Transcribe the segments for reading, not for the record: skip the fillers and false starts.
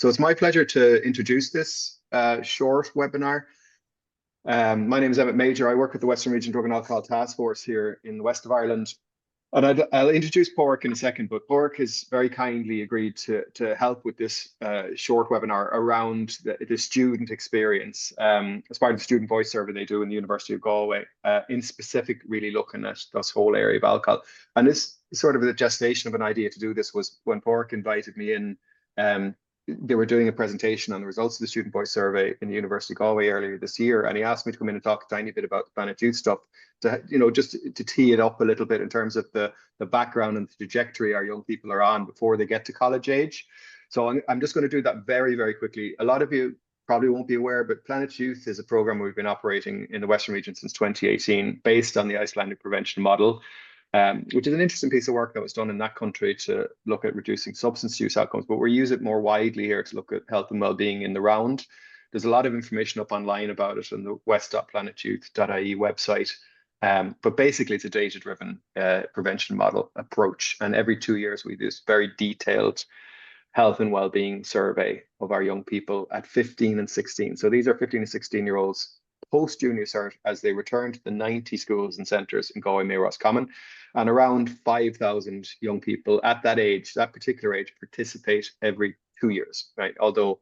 So it's my pleasure to introduce this short webinar. My name is Emmett Major. I work with the Western Region Drug and Alcohol Task Force here in the west of Ireland. And I'll introduce Padraig in a second, but Padraig has very kindly agreed to help with this short webinar around the student experience as part of the student voice survey they do in the University of Galway, in specific really looking at this whole area of alcohol. And this sort of the gestation of an idea to do this was when Padraig invited me in. They were doing a presentation on the results of the student voice survey in the University of Galway earlier this year, and he asked me to come in and talk a tiny bit about the Planet Youth stuff, to just to tee it up a little bit in terms of the background and the trajectory our young people are on before they get to college age. So I'm just going to do that very, very quickly. A lot of you probably won't be aware, but Planet Youth is a program we've been operating in the Western region since 2018, based on the Icelandic prevention model. Which is an interesting piece of work that was done in that country to look at reducing substance use outcomes, but we're using it more widely here to look at health and well-being in the round. There's a lot of information up online about it on the west.planetyouth.ie website. But basically, it's a data-driven prevention model approach. And every 2 years, we do this very detailed health and well-being survey of our young people at 15 and 16. So these are 15 and 16-year-olds post-junior cert as they return to the 90 schools and centres in Galway, Mayo, Roscommon, and around 5,000 young people at that age, that particular age, participate every 2 years, right? Although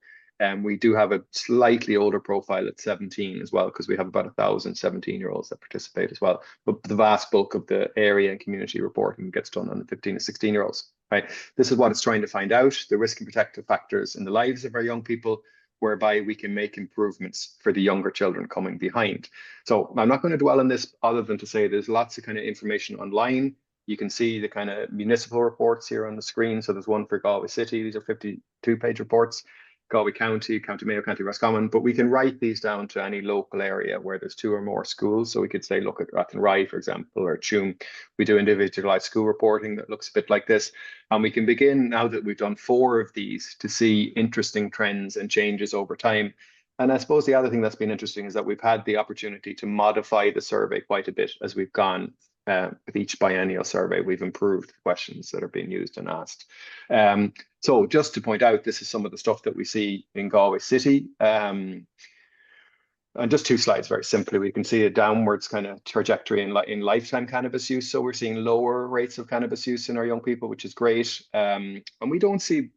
we do have a slightly older profile at 17 as well, because we have about 1,000 17-year-olds that participate as well. But the vast bulk of the area and community reporting gets done on the 15 and 16-year-olds, right? This is what it's trying to find out, the risk and protective factors in the lives of our young people, whereby we can make improvements for the younger children coming behind. So I'm not going to dwell on this other than to say there's lots of kind of information online. You can see the kind of municipal reports here on the screen. So there's one for Galway City. These are 52-page reports. Galway County, County Mayo, County Roscommon, but we can write these down to any local area where there's 2 or more schools. So we could say, look at Rathenry, for example, or Tuam. We do individualized school reporting that looks a bit like this. And we can begin, now that we've done 4 of these, to see interesting trends and changes over time. And I suppose the other thing that's been interesting is that we've had the opportunity to modify the survey quite a bit as we've gone. With each biennial survey, we've improved the questions that are being used and asked. So just to point out, this is some of the stuff that we see in Galway City. And just 2 slides, very simply, we can see a downwards kind of trajectory in lifetime cannabis use. So we're seeing lower rates of cannabis use in our young people, which is great. And we don't see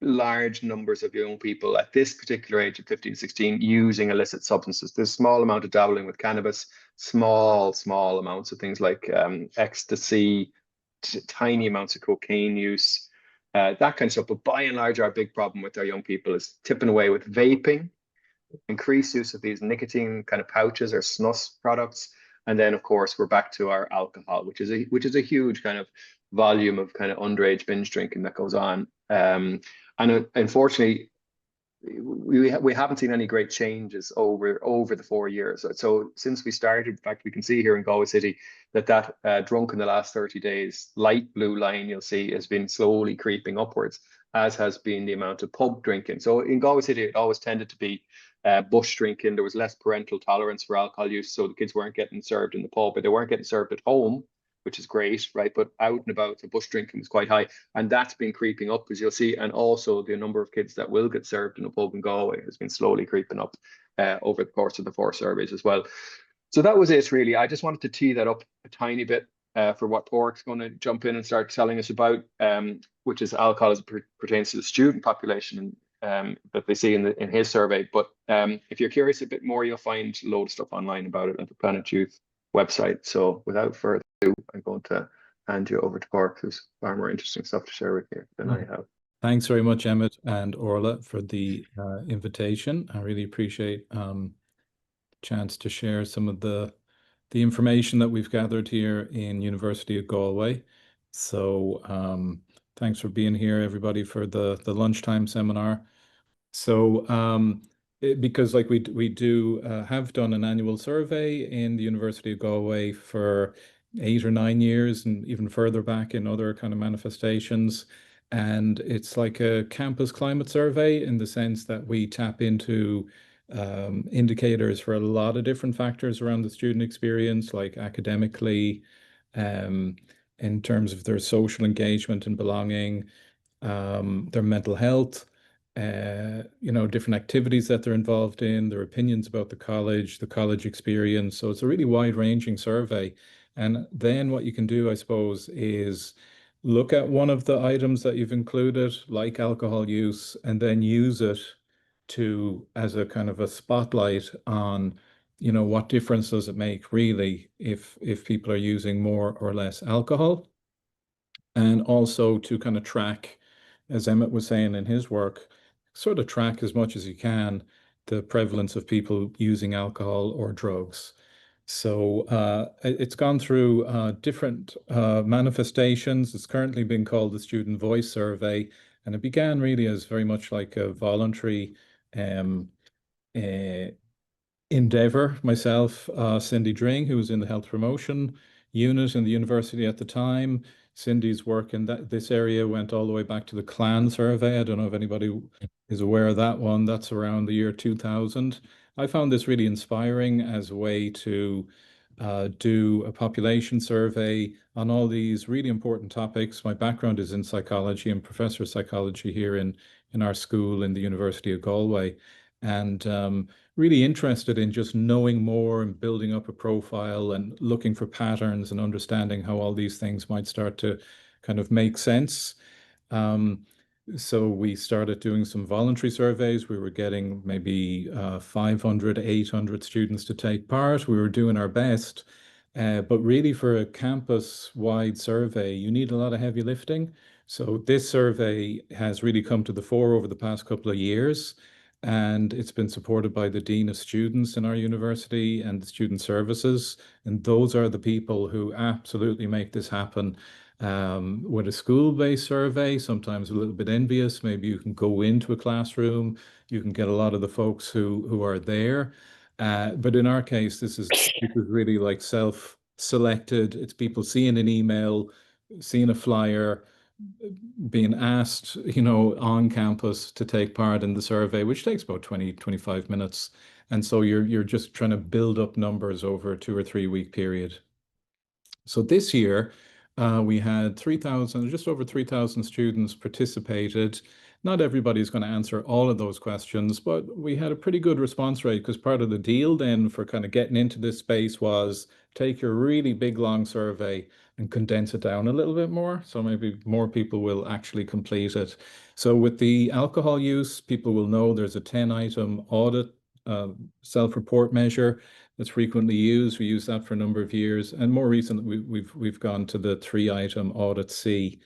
large numbers of young people at this particular age of 15, 16 using illicit substances. There's a small amount of dabbling with cannabis, small amounts of things like ecstasy, tiny amounts of cocaine use, that kind of stuff. But by and large, our big problem with our young people is tipping away with vaping, increased use of these nicotine kind of pouches or snus products. And then, of course, we're back to our alcohol, which is a huge kind of volume of kind of underage binge drinking that goes on. And unfortunately, we haven't seen any great changes over the 4 years. So since we started, in fact, we can see here in Galway City that drunk in the last 30 days, light blue line you'll see has been slowly creeping upwards, as has been the amount of pub drinking. So in Galway City, it always tended to be bush drinking. There was less parental tolerance for alcohol use, so the kids weren't getting served in the pub, but they weren't getting served at home, which is great, right? But out and about, the bush drinking was quite high. And that's been creeping up, as you'll see. And also the number of kids that will get served in a pub in Galway has been slowly creeping up over the course of the 4 surveys as well. So that was it, really. I just wanted to tee that up a tiny bit for what Padraig's going to jump in and start telling us about, which is alcohol as it pertains to the student population that they see in his survey. But if you're curious a bit more, you'll find a load of stuff online about it on the Planet Youth website. So without further ado, I'm going to hand you over to Padraig, who's far more interesting stuff to share with you than I have. Thanks very much, Emmett and Orla, for the invitation. I really appreciate the chance to share some of the information that we've gathered here in University of Galway. So thanks for being here, everybody, for the lunchtime seminar. So because like we do have done an annual survey in the University of Galway for 8 or 9 years, and even further back in other kind of manifestations. And it's like a campus climate survey in the sense that we tap into indicators for a lot of different factors around the student experience, like academically, in terms of their social engagement and belonging, their mental health, different activities that they're involved in, their opinions about the college experience. So it's a really wide-ranging survey. And then what you can do, I suppose, is look at one of the items that you've included, like alcohol use, and then use it as a kind of a spotlight on, what difference does it make really if people are using more or less alcohol, and also to kind of track, as Emmett was saying in his work, sort of track as much as you can the prevalence of people using alcohol or drugs. So it's gone through different manifestations. It's currently being called the Student Voice Survey, and it began really as very much like a voluntary um, uh, endeavor. Myself, Cindy Dring, who was in the health promotion unit in the university at the time. Cindy's work in this area went all the way back to the Clan survey. I don't know if anybody is aware of that one. That's around the year 2000. I found this really inspiring as a way to do a population survey on all these really important topics. My background is in psychology. I'm professor of psychology here in our school in the University of Galway, and really interested in just knowing more and building up a profile and looking for patterns and understanding how all these things might start to kind of make sense. So we started doing some voluntary surveys. We were getting maybe 500, 800 students to take part. We were doing our best. But really for a campus-wide survey, you need a lot of heavy lifting. So this survey has really come to the fore over the past couple of years, and it's been supported by the Dean of Students in our university and the Student Services. And those are the people who absolutely make this happen. With a school-based survey, sometimes a little bit envious. Maybe you can go into a classroom, you can get a lot of the folks who are there. But in our case, this is really like self-selected. It's people seeing an email, seeing a flyer, being asked, on campus to take part in the survey, which takes about 20, 25 minutes. And so you're just trying to build up numbers over a 2 or 3 week period. So this year, we had 3,000, just over 3,000 students participated. Not everybody's going to answer all of those questions, but we had a pretty good response rate, because part of the deal then for kind of getting into this space was take your really big, long survey and condense it down a little bit more. So maybe more people will actually complete it. So with the alcohol use, people will know there's a 10-item audit self-report measure that's frequently used. We use that for a number of years, and more recently we've gone to the 3-item AUDIT-C.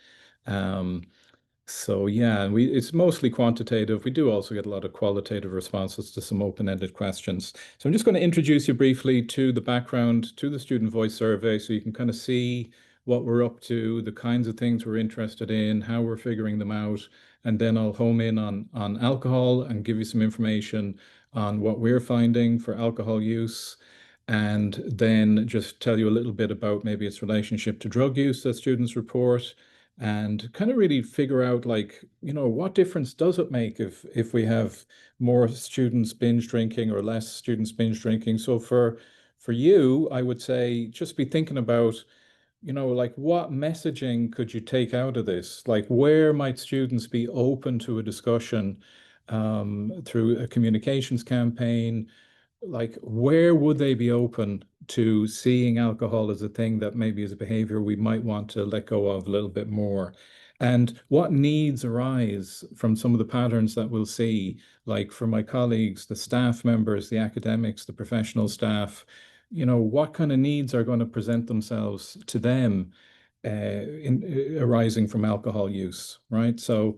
So yeah, it's mostly quantitative. We do also get a lot of qualitative responses to some open-ended questions. So I'm just going to introduce you briefly to the background to the Student Voice Survey, so you can kind of see what we're up to, the kinds of things we're interested in, how we're figuring them out, and then I'll home in on alcohol and give you some information on what we're finding for alcohol use, and then just tell you a little bit about maybe its relationship to drug use that students report, and kind of really figure out, like, what difference does it make if we have more students binge drinking or less students binge drinking. So for you, I would say just be thinking about, like, what messaging could you take out of this? Like, where might students be open to a discussion through a communications campaign? Like, where would they be open to seeing alcohol as a thing that maybe is a behavior we might want to let go of a little bit more? And what needs arise from some of the patterns that we'll see, like for my colleagues, the staff members, the academics, the professional staff, what kind of needs are going to present themselves to them arising from alcohol use, right? So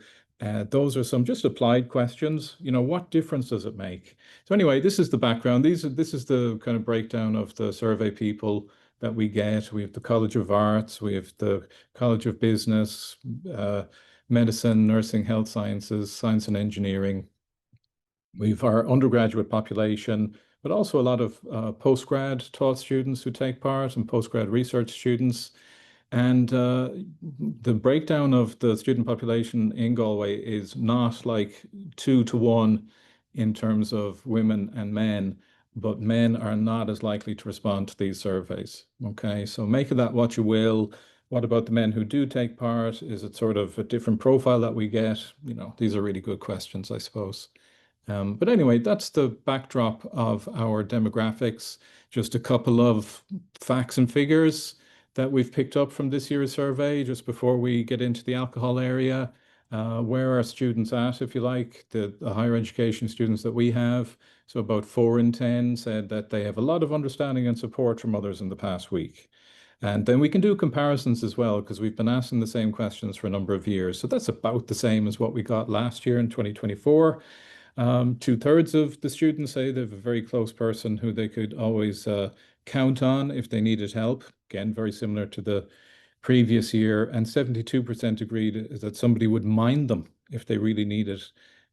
those are some just applied questions. What difference does it make? So anyway, this is the background. This is the kind of breakdown of the survey people that we get. We have the College of Arts, we have the College of Business, Medicine, Nursing, Health Sciences, Science and Engineering. We've our undergraduate population, but also a lot of postgrad taught students who take part, and postgrad research students. And the breakdown of the student population in Galway is not like 2 to 1 in terms of women and men, but men are not as likely to respond to these surveys. Okay, so make of that what you will. What about the men who do take part? Is it sort of a different profile that we get? You know, these are really good questions, I suppose. But anyway, that's the backdrop of our demographics. Just a couple of facts and figures that we've picked up from this year's survey just before we get into the alcohol area. Where are students at, if you like, the higher education students that we have? So about 4 in 10 said that they have a lot of understanding and support from others in the past week. And then we can do comparisons as well, because we've been asking the same questions for a number of years. So that's about the same as what we got last year in 2024. 2/3 of the students say they have a very close person who they could always count on if they needed help. Again, very similar to the previous year. And 72% agreed that somebody would mind them if they really needed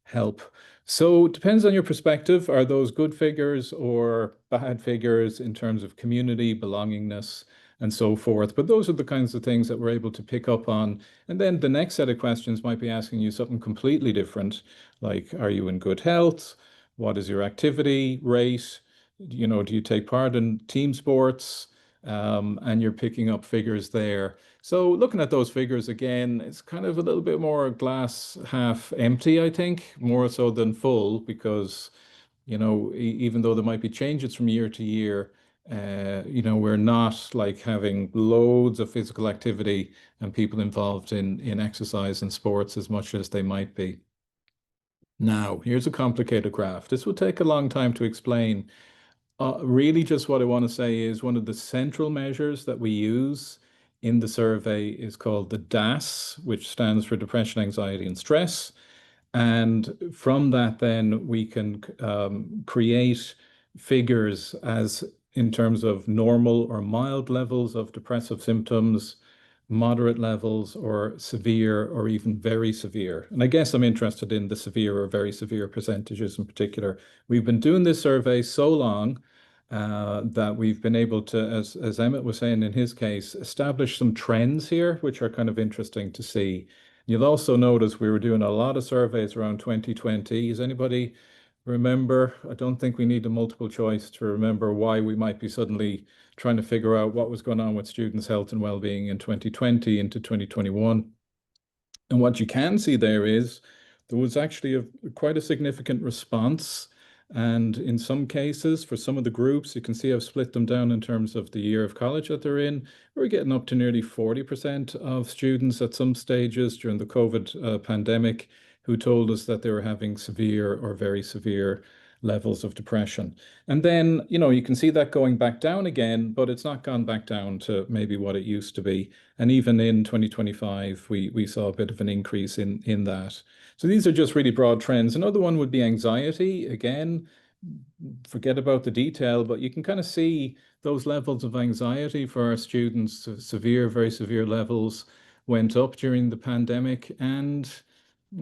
help. So it depends on your perspective. Are those good figures or bad figures in terms of community, belongingness, and so forth? But those are the kinds of things that we're able to pick up on. And then the next set of questions might be asking you something completely different, like, are you in good health? What is your activity rate? You know, do you take part in team sports? And you're picking up figures there. So looking at those figures again, it's kind of a little bit more glass half empty, I think, more so than full, because, you know, even though there might be changes from year to year, you know, we're not like having loads of physical activity and people involved in exercise and sports as much as they might be. Now, here's a complicated graph. This will take a long time to explain. Really, just what I want to say is one of the central measures that we use in the survey is called the DAS, which stands for depression, anxiety, and stress. And from that, then we can create figures as in terms of normal or mild levels of depressive symptoms, moderate levels, or severe, or even very severe. And I guess I'm interested in the severe or very severe percentages in particular. We've been doing this survey so long that we've been able to, as Emmett was saying in his case, establish some trends here, which are kind of interesting to see. You'll also notice we were doing a lot of surveys around 2020. Does anybody remember? I don't think we need a multiple choice to remember why we might be suddenly trying to figure out what was going on with students' health and well-being in 2020 into 2021. And what you can see there is there was actually quite a significant response. And in some cases, for some of the groups, you can see I've split them down in terms of the year of college that they're in. We're getting up to nearly 40% of students at some stages during the COVID pandemic who told us that they were having severe or very severe levels of depression. And then, you know, you can see that going back down again, but it's not gone back down to maybe what it used to be. And even in 2025, we saw a bit of an increase in that. So these are just really broad trends. Another one would be anxiety. Again, forget about the detail, but you can kind of see those levels of anxiety for our students, severe, very severe levels went up during the pandemic and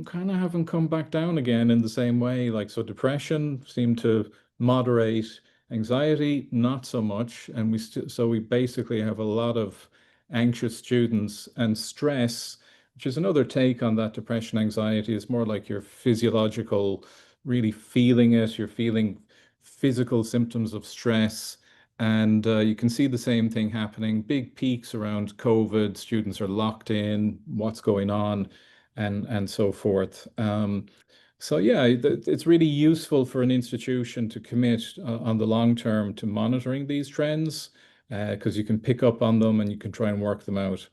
kind of haven't come back down again in the same way. Like, so depression seemed to moderate, anxiety, not so much. And so we basically have a lot of anxious students, and stress, which is another take on that depression, anxiety, is more like your physiological, really feeling it. You're feeling physical symptoms of stress. And you can see the same thing happening. Big peaks around COVID, students are locked in, what's going on, and so forth. So yeah, it's really useful for an institution to commit on the long term to monitoring these trends, because you can pick up on them and you can try and work them out.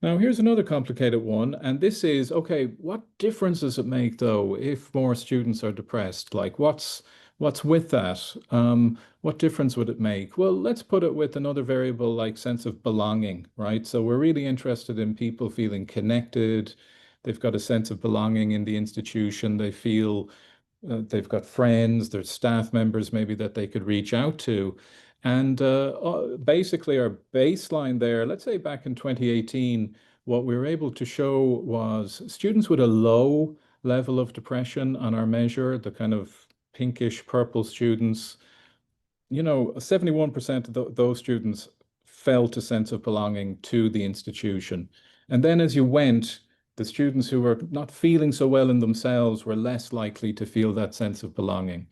Now, here's another complicated one, and this is, okay, what difference does it make though if more students are depressed? Like, what's with that? What difference would it make? Well, let's put it with another variable like sense of belonging, right? So we're really interested in people feeling connected. They've got a sense of belonging in the institution. They feel they've got friends, there's staff members maybe that they could reach out to. And basically our baseline there, let's say back in 2018, what we were able to show was students with a low level of depression on our measure, the kind of pinkish purple students, you know, 71% of those students felt a sense of belonging to the institution. And then as you went, the students who were not feeling so well in themselves were less likely to feel that sense of belonging.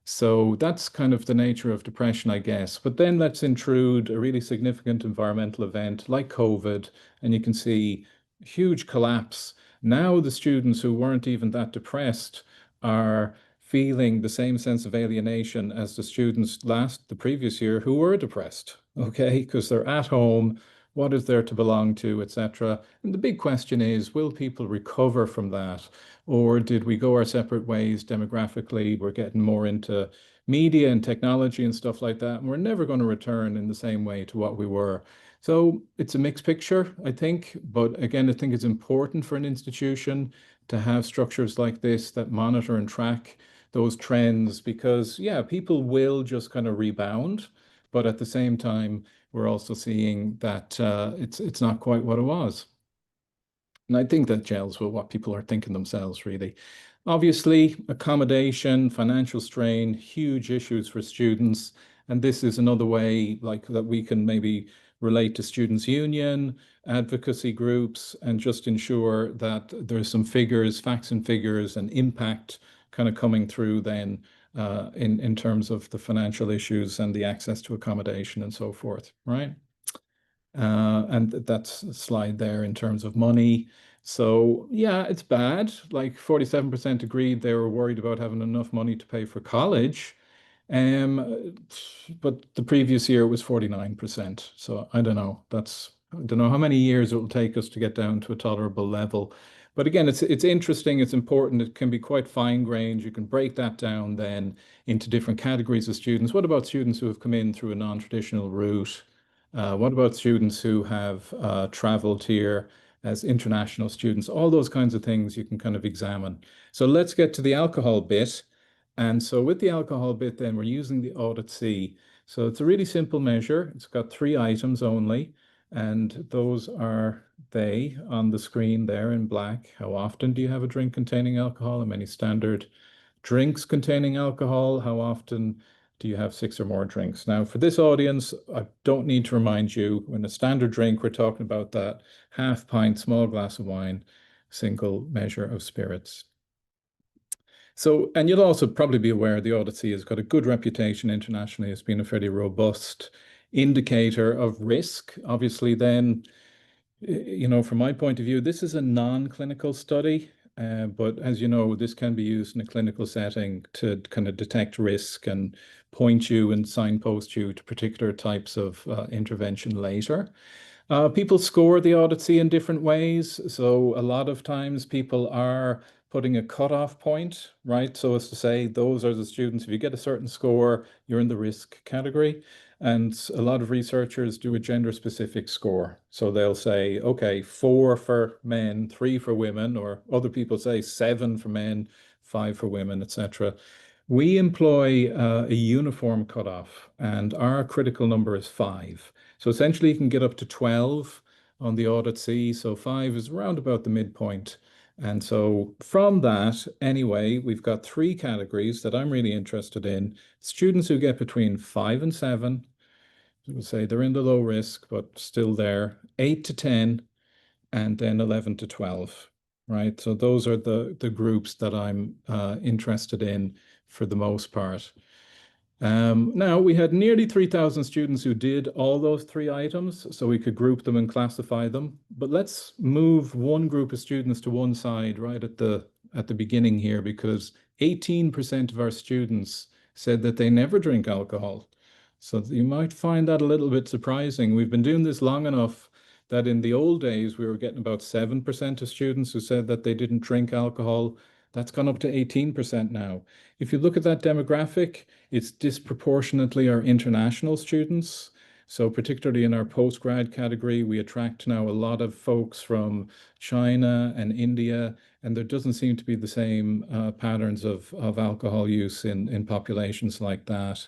So that's kind of the nature of depression, I guess. But then let's intrude a really significant environmental event like COVID, and you can see huge collapse. Now the students who weren't even that depressed are feeling the same sense of alienation as the students the previous year who were depressed, okay? Because they're at home, what is there to belong to, etc. And the big question is, will people recover from that? Or did we go our separate ways demographically? We're getting more into media and technology and stuff like that, and we're never going to return in the same way to what we were. So it's a mixed picture, I think. But again, I think it's important for an institution to have structures like this that monitor and track those trends because, yeah, people will just kind of rebound. But at the same time, we're also seeing that it's not quite what it was. And I think that gels with what people are thinking themselves, really. Obviously, accommodation, financial strain, huge issues for students. And this is another way like that we can maybe relate to students' union, advocacy groups, and just ensure that there's some figures, facts and figures, and impact kind of coming through then in terms of the financial issues and the access to accommodation and so forth, right? And that's a slide there in terms of money. So yeah, it's bad. Like 47% agreed they were worried about having enough money to pay for college. But the previous year it was 49%. So I don't know. I don't know how many years it will take us to get down to a tolerable level. But again, it's interesting, it's important, it can be quite fine-grained. You can break that down then into different categories of students. What about students who have come in through a non-traditional route? What about students who have traveled here as international students? All those kinds of things you can kind of examine. So let's get to the alcohol bit. And so with the alcohol bit, then we're using the AUDIT-C. So it's a really simple measure. It's got 3 items only, and those are they on the screen there in black. How often do you have a drink containing alcohol? How many standard drinks containing alcohol? How often do you have 6 or more drinks? Now, for this audience, I don't need to remind you, when a standard drink, we're talking about that half pint, small glass of wine, single measure of spirits. So, and you'll also probably be aware the AUDIT-C has got a good reputation internationally as being a fairly robust indicator of risk. Obviously, then, you know, from my point of view, this is a non-clinical study, but as you know, this can be used in a clinical setting to kind of detect risk and point you and signpost you to particular types of intervention later. People score the AUDIT-C in different ways. So a lot of times people are putting a cutoff point, right? So as to say, those are the students, if you get a certain score, you're in the risk category. And a lot of researchers do a gender-specific score. So they'll say, okay, 4 for men, 3 for women, or other people say 7 for men, 5 for women, etc. We employ a uniform cutoff, and our critical number is 5. So essentially, you can get up to 12 on the AUDIT-C. So 5 is around about the midpoint. And so from that, anyway, we've got 3 categories that I'm really interested in. Students who get between 5 and 7, we say they're in the low risk, but still there, 8 to 10, and then 11 to 12, right? So those are the groups that I'm interested in for the most part. Now, we had nearly 3,000 students who did all those 3 items, so we could group them and classify them. But let's move one group of students to one side right at the beginning here, because 18% of our students said that they never drink alcohol. So you might find that a little bit surprising. We've been doing this long enough that in the old days, we were getting about 7% of students who said that they didn't drink alcohol. That's gone up to 18% now. If you look at that demographic, it's disproportionately our international students. So particularly in our postgrad category, we attract now a lot of folks from China and India, and there doesn't seem to be the same patterns of alcohol use in populations like that.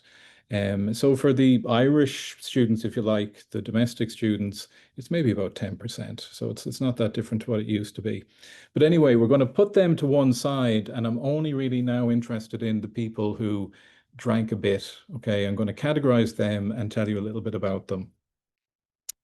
So for the Irish students, if you like, the domestic students, it's maybe about 10%. So it's not that different to what it used to be. But anyway, we're going to put them to one side, and I'm only really now interested in the people who drank a bit. Okay, I'm going to categorize them and tell you a little bit about them.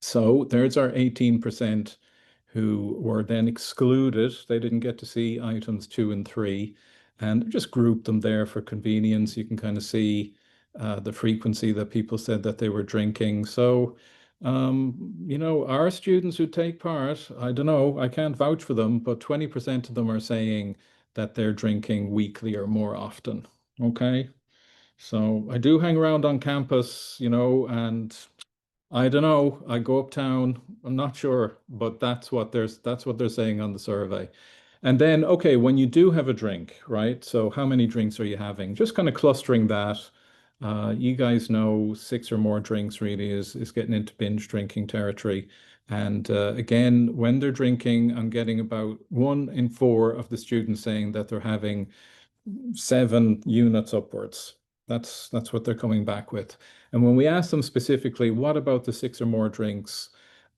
So there's our 18% who were then excluded. They didn't get to see items 2 and 3. and just grouped them there for convenience. You can kind of see the frequency that people said that they were drinking. So, you know, our students who take part, I don't know, I can't vouch for them, but 20% of them are saying that they're drinking weekly or more often. Okay. So I do hang around on campus, you know, and I don't know. I go uptown. I'm not sure, but that's what they're saying on the survey. And then, okay, when you do have a drink, right? So how many drinks are you having? Just kind of clustering that. You guys know 6 or more drinks really is getting into binge drinking territory. And again, when they're drinking, I'm getting about 1 in 4 of the students saying that they're having 7 units upwards. That's what they're coming back with. And when we ask them specifically, what about the 6 or more drinks?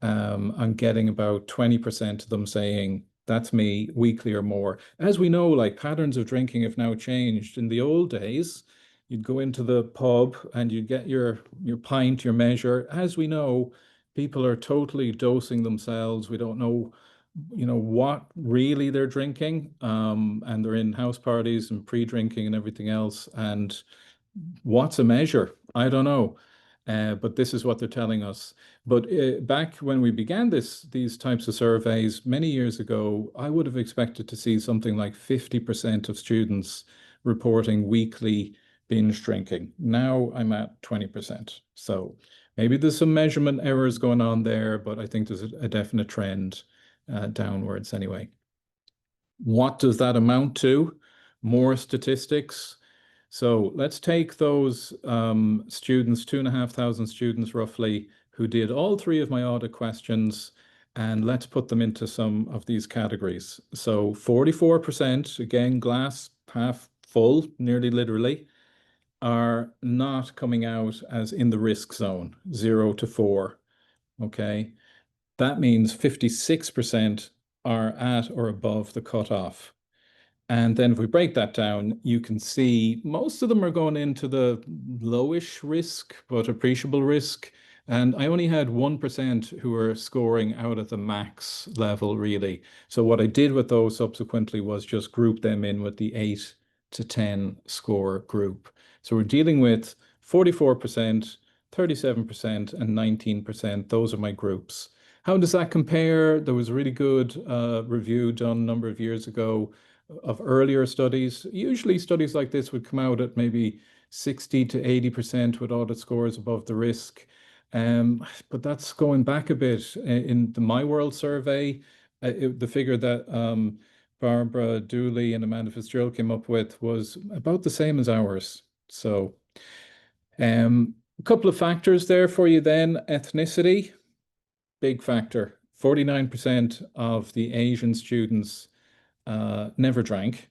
I'm getting about 20% of them saying, that's me, weekly or more. As we know, like patterns of drinking have now changed. In the old days, you'd go into the pub and you'd get your pint, your measure. As we know, people are totally dosing themselves. We don't know, you know, what really they're drinking. And they're in house parties and pre-drinking and everything else. And what's a measure? I don't know. But this is what they're telling us. But back when we began these types of surveys many years ago, I would have expected to see something like 50% of students reporting weekly binge drinking. Now I'm at 20%. So maybe there's some measurement errors going on there, but I think there's a definite trend downwards anyway. What does that amount to? More statistics. So let's take those students, 2,500 students roughly, who did all 3 of my audit questions, and let's put them into some of these categories. So 44%, again, glass half full, nearly literally, are not coming out as in the risk zone, 0 to 4. Okay. That means 56% are at or above the cutoff. And then if we break that down, you can see most of them are going into the lowish risk, but appreciable risk. And I only had 1% who were scoring out at the max level, really. So what I did with those subsequently was just group them in with the 8 to 10 score group. So we're dealing with 44%, 37%, and 19%. Those are my groups. How does that compare? There was a really good review done a number of years ago of earlier studies. Usually studies like this would come out at maybe 60 to 80% with audit scores above the risk. But that's going back a bit. In the My World survey, the figure that Barbara Dooley and Amanda Fitzgerald came up with was about the same as ours. So a couple of factors there for you then. Ethnicity, big factor. 49% of the Asian students never drank.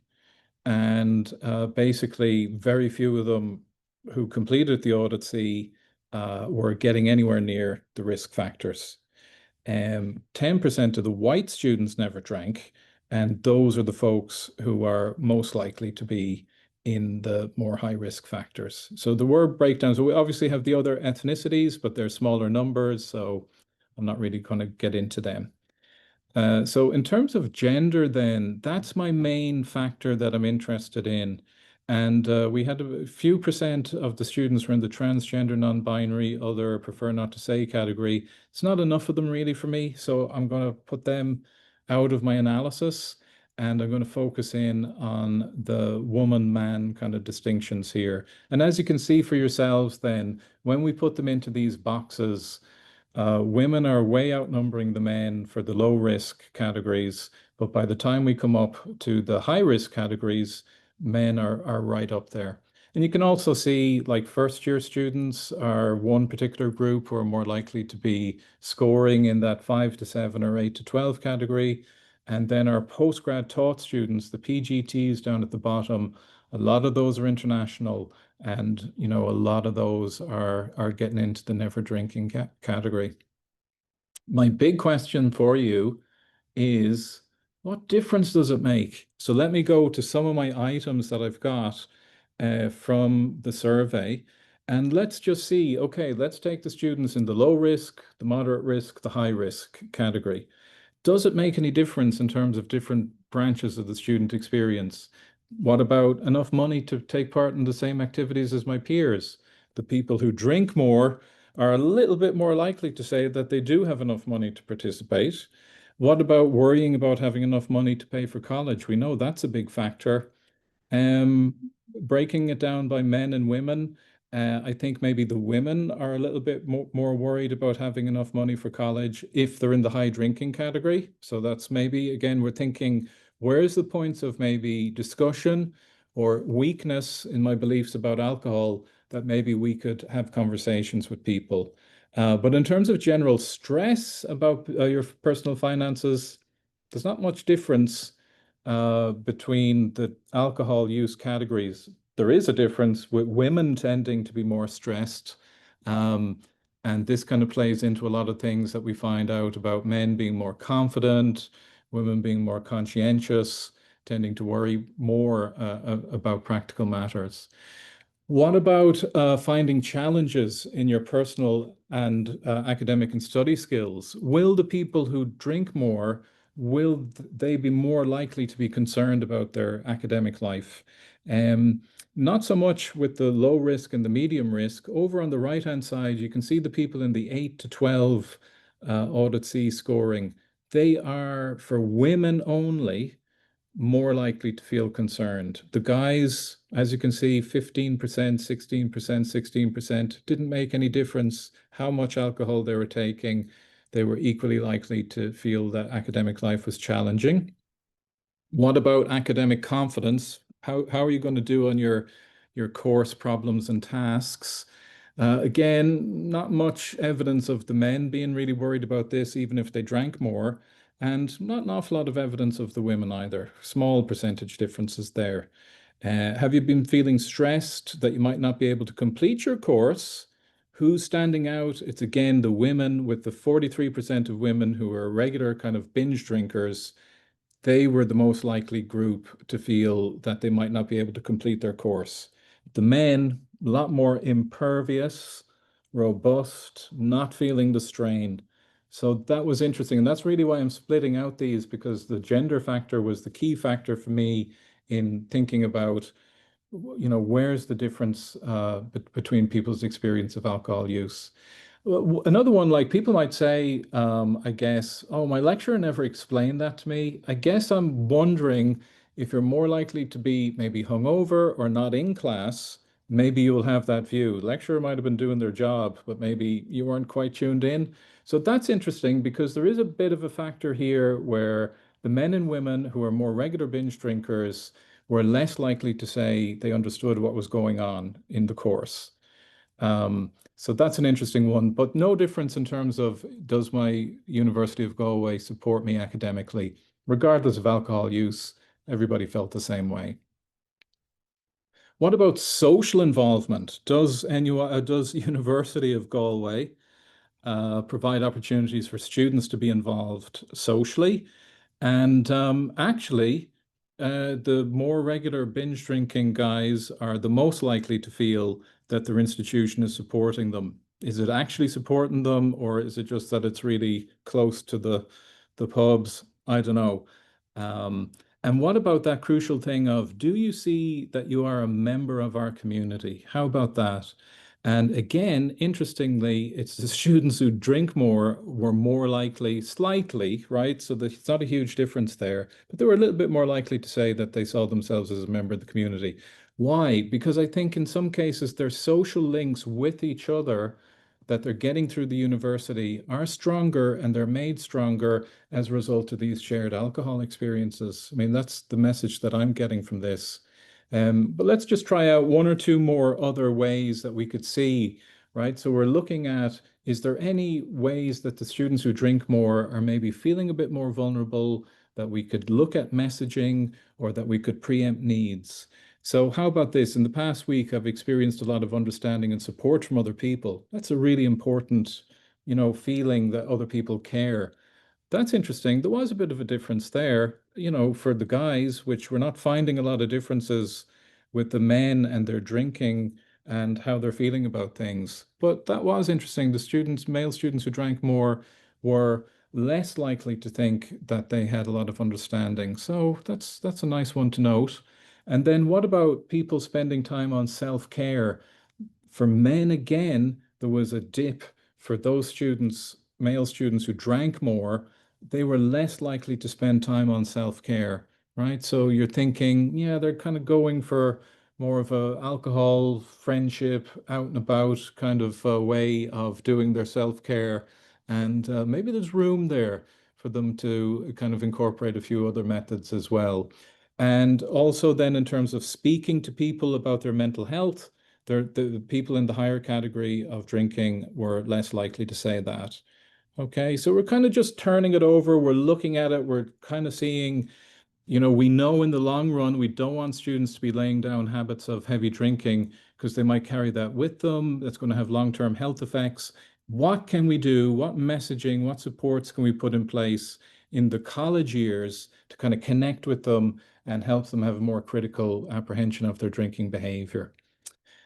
And basically, very few of them who completed the AUDIT-C were getting anywhere near the risk factors. 10% of the white students never drank, and those are the folks who are most likely to be in the more high risk factors. So there were breakdowns. We obviously have the other ethnicities, but they're smaller numbers, so I'm not really going to get into them. So in terms of gender, then, that's my main factor that I'm interested in. And we had a few percent of the students were in the transgender, non-binary, other prefer not to say category. It's not enough of them really for me, so I'm going to put them out of my analysis, and I'm going to focus in on the woman-man kind of distinctions here. And as you can see for yourselves then, when we put them into these boxes, women are way outnumbering the men for the low risk categories, but by the time we come up to the high risk categories, men are right up there. And you can also see like first year students are one particular group who are more likely to be scoring in that 5 to 7 or 8 to 12 category. And then our postgrad taught students, the PGTs down at the bottom, a lot of those are international, and you know, a lot of those are getting into the never drinking category. My big question for you is, what difference does it make? So let me go to some of my items that I've got from the survey, and let's just see, okay, let's take the students in the low risk, the moderate risk, the high risk category. Does it make any difference in terms of different branches of the student experience? What about enough money to take part in the same activities as my peers? The people who drink more are a little bit more likely to say that they do have enough money to participate. What about worrying about having enough money to pay for college? We know that's a big factor. Um, Breaking it down by men and women, I think maybe the women are a little bit more worried about having enough money for college if they're in the high drinking category. So that's maybe, again, we're thinking, where's the points of maybe discussion or weakness in my beliefs about alcohol that maybe we could have conversations with people. But in terms of general stress about your personal finances, there's not much difference between the alcohol use categories. There is a difference with women tending to be more stressed. Um, and this kind of plays into a lot of things that we find out about men being more confident, women being more conscientious, tending to worry more about practical matters. What about finding challenges in your personal and academic and study skills? Will the people who drink more, will they be more likely to be concerned about their academic life? Um, Not so much with the low risk and the medium risk. Over on the right-hand side, you can see the people in the 8 to 12 AUDIT-C scoring. They are, for women only, more likely to feel concerned. The guys, as you can see, 15%, 16%, 16%, didn't make any difference how much alcohol they were taking. They were equally likely to feel that academic life was challenging. What about academic confidence? How are you going to do on your course problems and tasks? Again, not much evidence of the men being really worried about this, even if they drank more, and not an awful lot of evidence of the women either. Small percentage differences there. Have you been feeling stressed that you might not be able to complete your course? Who's standing out? It's again the women, with the 43% of women who are regular kind of binge drinkers. They were the most likely group to feel that they might not be able to complete their course. The men, a lot more impervious, robust, not feeling the strain. So that was interesting. And that's really why I'm splitting out these, because the gender factor was the key factor for me in thinking about, where's the difference between people's experience of alcohol use. Well, another one, like people might say, I guess, oh, my lecturer never explained that to me. I guess I'm wondering if you're more likely to be maybe hungover or not in class, maybe you'll have that view. Lecturer might have been doing their job, but maybe you weren't quite tuned in. So that's interesting because there is a bit of a factor here where the men and women who are more regular binge drinkers were less likely to say they understood what was going on in the course. So that's an interesting one, but no difference in terms of, does my University of Galway support me academically? Regardless of alcohol use, everybody felt the same way. What about social involvement? Does University of Galway provide opportunities for students to be involved socially? And actually, the more regular binge drinking guys are the most likely to feel that their institution is supporting them. Is it actually supporting them, or is it just that it's really close to the pubs? I don't know. Um, and what about that crucial thing of, do you see that you are a member of our community? How about that? And again, interestingly, it's the students who drink more were more likely, slightly, right? So it's not a huge difference there, but they were a little bit more likely to say that they saw themselves as a member of the community. Why? Because I think in some cases their social links with each other that they're getting through the university are stronger, and they're made stronger as a result of these shared alcohol experiences. I mean, that's the message that I'm getting from this. But let's just try out one or two more other ways that we could see, right? So we're looking at, is there any ways that the students who drink more are maybe feeling a bit more vulnerable, that we could look at messaging, or that we could preempt needs? So how about this? In the past week, I've experienced a lot of understanding and support from other people. That's a really important, feeling that other people care. That's interesting. There was a bit of a difference there, for the guys, which we're not finding a lot of differences with the men and their drinking and how they're feeling about things. But that was interesting. The students, male students who drank more, were less likely to think that they had a lot of understanding. So that's a nice one to note. And then what about people spending time on self-care? For men, again, there was a dip for those students, male students who drank more. They were less likely to spend time on self-care, right? So you're thinking, yeah, they're kind of going for more of a alcohol, friendship, out and about kind of way of doing their self-care. And maybe there's room there for them to kind of incorporate a few other methods as well. And also then in terms of speaking to people about their mental health, the people in the higher category of drinking were less likely to say that. Okay, so we're kind of just turning it over. We're looking at it. We're kind of seeing, we know in the long run, we don't want students to be laying down habits of heavy drinking because they might carry that with them. That's going to have long-term health effects. What can we do? What messaging, what supports can we put in place in the college years to kind of connect with them and help them have a more critical apprehension of their drinking behavior?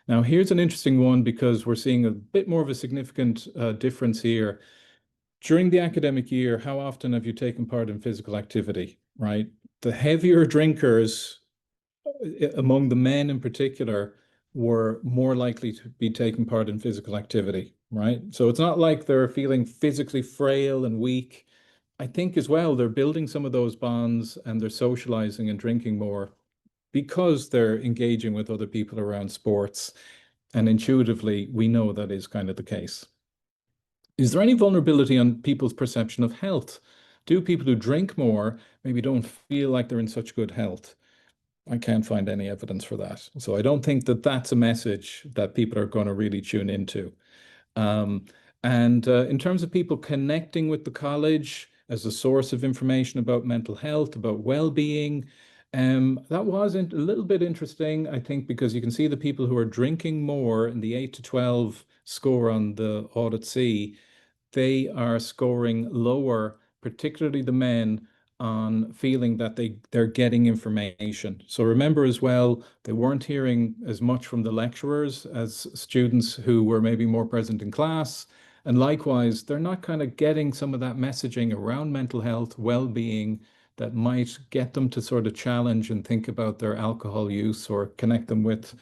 Now, here's an interesting one because we're seeing a bit more of a significant difference here. During the academic year, how often have you taken part in physical activity, right? The heavier drinkers, among the men in particular, were more likely to be taking part in physical activity, right? So it's not like they're feeling physically frail and weak. I think as well, they're building some of those bonds and they're socializing and drinking more because they're engaging with other people around sports. And intuitively, we know that is kind of the case. Is there any vulnerability on people's perception of health? Do people who drink more maybe don't feel like they're in such good health? I can't find any evidence for that. So I don't think that that's a message that people are going to really tune into. Um, and in terms of people connecting with the college as a source of information about mental health, about well-being, that was a little bit interesting, I think, because you can see the people who are drinking more in the 8 to 12 score on the AUDIT-C, they are scoring lower, particularly the men, on feeling that they're getting information. So remember as well, they weren't hearing as much from the lecturers as students who were maybe more present in class. And likewise, they're not kind of getting some of that messaging around mental health, well-being that might get them to sort of challenge and think about their alcohol use or connect them with,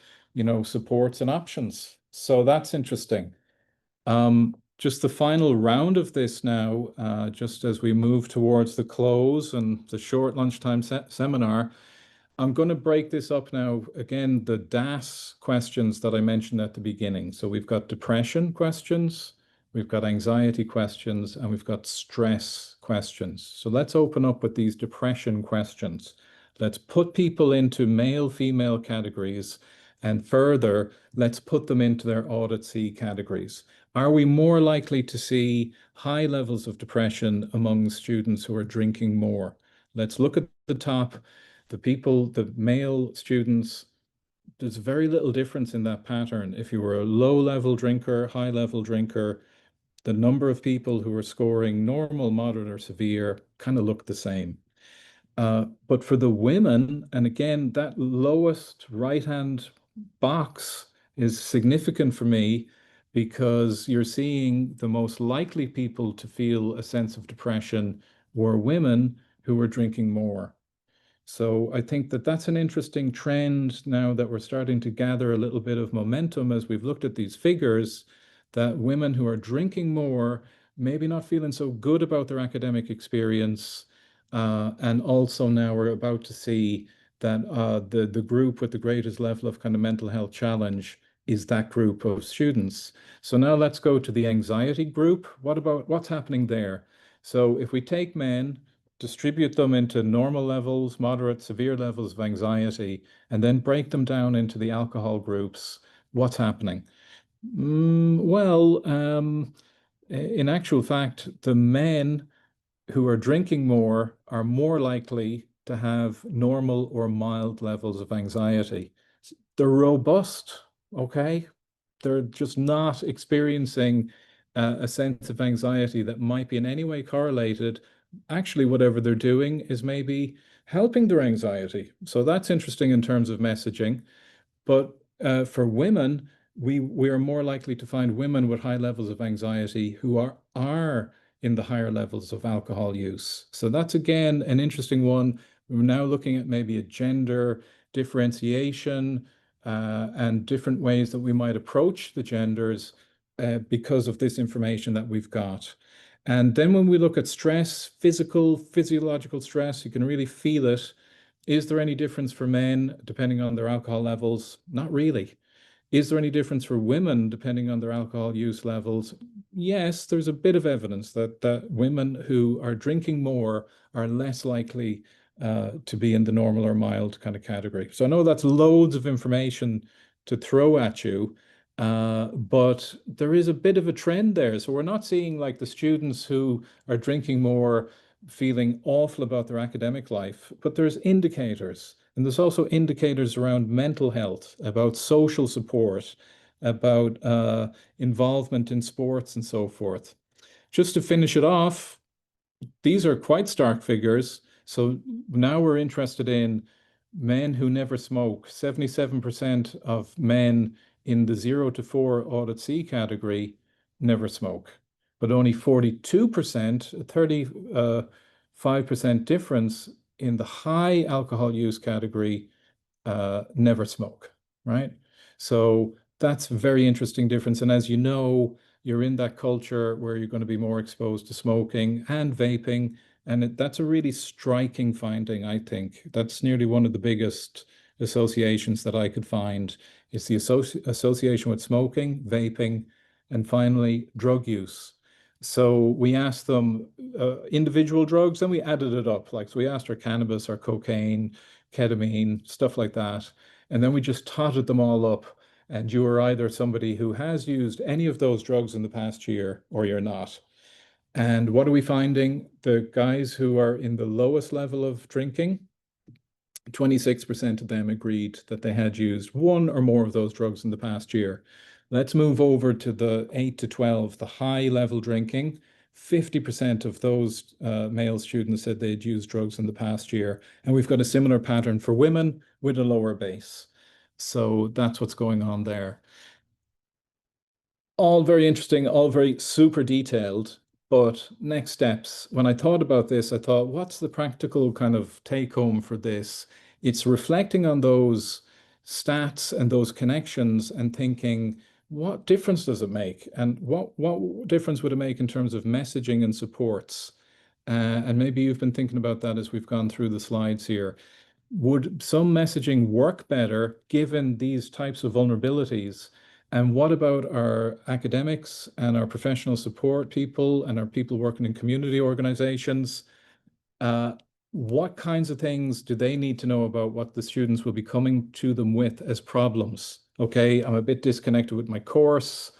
supports and options. So that's interesting. Just the final round of this now, just as we move towards the close and the short lunchtime seminar, I'm going to break this up now. Again, the DAS questions that I mentioned at the beginning. So we've got depression questions, we've got anxiety questions, and we've got stress questions. So let's open up with these depression questions. Let's put people into male, female categories, and further, let's put them into their AUDIT-C categories. Are we more likely to see high levels of depression among students who are drinking more? Let's look at the top. The male students, there's very little difference in that pattern. If you were a low-level drinker, high-level drinker, the number of people who are scoring normal, moderate, or severe kind of look the same. But for the women, and again, that lowest right-hand box is significant for me because you're seeing the most likely people to feel a sense of depression were women who were drinking more. So I think that that's an interesting trend now that we're starting to gather a little bit of momentum as we've looked at these figures, that women who are drinking more, maybe not feeling so good about their academic experience, and also now we're about to see that the group with the greatest level of kind of mental health challenge is that group of students. So now let's go to the anxiety group. What's happening there? So if we take men, distribute them into normal levels, moderate, severe levels of anxiety, and then break them down into the alcohol groups, what's happening? In actual fact, the men who are drinking more are more likely to have normal or mild levels of anxiety. They're robust, okay? They're just not experiencing a sense of anxiety that might be in any way correlated. Actually, whatever they're doing is maybe helping their anxiety. So that's interesting in terms of messaging. But for women, we are more likely to find women with high levels of anxiety who are in the higher levels of alcohol use. So that's again an interesting one. We're now looking at maybe a gender differentiation, and different ways that we might approach the genders because of this information that we've got. And then when we look at stress, physiological stress, you can really feel it. Is there any difference for men depending on their alcohol levels? Not really. Is there any difference for women depending on their alcohol use levels? Yes, there's a bit of evidence that women who are drinking more are less likely to be in the normal or mild kind of category. So I know that's loads of information to throw at you, but there is a bit of a trend there. So we're not seeing like the students who are drinking more feeling awful about their academic life, but there's indicators. And there's also indicators around mental health, about social support, about involvement in sports and so forth. Just to finish it off, these are quite stark figures. So now we're interested in men who never smoke. 77% of men in the 0 to 4 AUDIT-C category never smoke, but only 42%, 35% difference in the high alcohol use category never smoke, right? So that's a very interesting difference. And as you know, you're in that culture where you're going to be more exposed to smoking and vaping. And that's a really striking finding, I think. That's nearly one of the biggest associations that I could find is the association with smoking, vaping, and finally, drug use. So we asked them individual drugs, and we added it up. Like, so we asked her cannabis or cocaine, ketamine, stuff like that. And then we just totted them all up. And you are either somebody who has used any of those drugs in the past year or you're not. And what are we finding? The guys who are in the lowest level of drinking, 26% of them agreed that they had used one or more of those drugs in the past year. Let's move over to the 8 to 12, the high level drinking. 50% of those male students said they'd used drugs in the past year. And we've got a similar pattern for women with a lower base. So that's what's going on there. All very interesting, all very super detailed. But next steps, when I thought about this, I thought, what's the practical kind of take home for this? It's reflecting on those stats and those connections and thinking, what difference does it make? And what difference would it make in terms of messaging and supports? And maybe you've been thinking about that as we've gone through the slides here. Would some messaging work better given these types of vulnerabilities? And what about our academics and our professional support people and our people working in community organizations? What kinds of things do they need to know about what the students will be coming to them with as problems? Okay, I'm a bit disconnected with my course.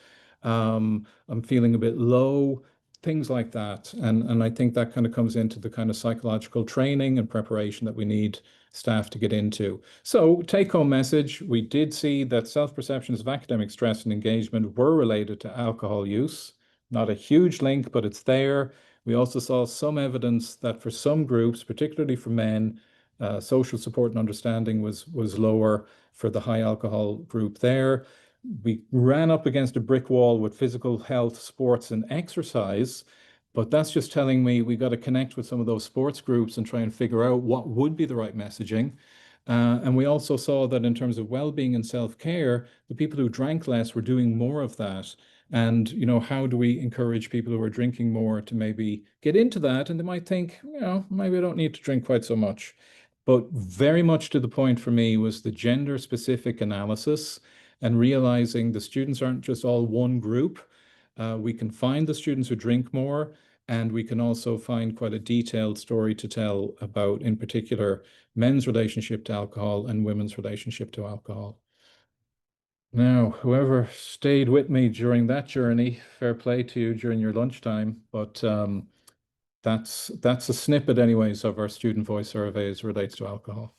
I'm feeling a bit low, things like that. And I think that kind of comes into the kind of psychological training and preparation that we need staff to get into. So take-home message, we did see that self-perceptions of academic stress and engagement were related to alcohol use. Not a huge link, but it's there. We also saw some evidence that for some groups, particularly for men, social support and understanding was lower for the high alcohol group there. We ran up against a brick wall with physical health, sports, and exercise. But that's just telling me we got to connect with some of those sports groups and try and figure out what would be the right messaging. And we also saw that in terms of well-being and self-care, the people who drank less were doing more of that. And, you know, how do we encourage people who are drinking more to maybe get into that? And they might think, you know, maybe I don't need to drink quite so much. But very much to the point for me was the gender-specific analysis and realizing the students aren't just all one group. We can find the students who drink more, and we can also find quite a detailed story to tell about, in particular, men's relationship to alcohol and women's relationship to alcohol. Now, whoever stayed with me during that journey, fair play to you during your lunchtime, but that's a snippet anyways of our student voice survey as relates to alcohol.